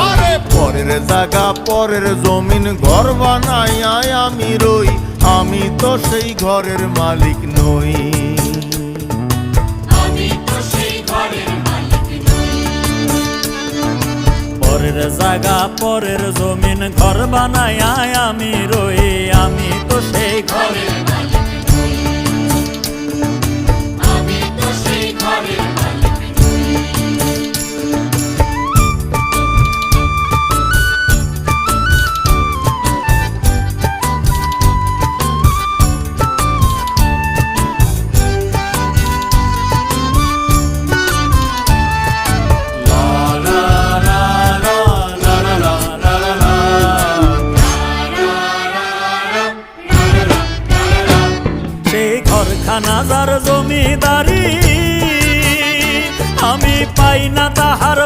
আরে পরের জায়গা পরের জমিন ঘর বানাইয়া আমি রই, আমি তো সেই ঘরের মালিক নই। পরের জায়গা পরের জমিন ঘর বানায় আমি রই, আমি তো সেই ঘরের মালিক নই। আমি তো সেই ঘরের মালিক নই। ঘরখানা যার জমিদারি, আমি পাই না তাহার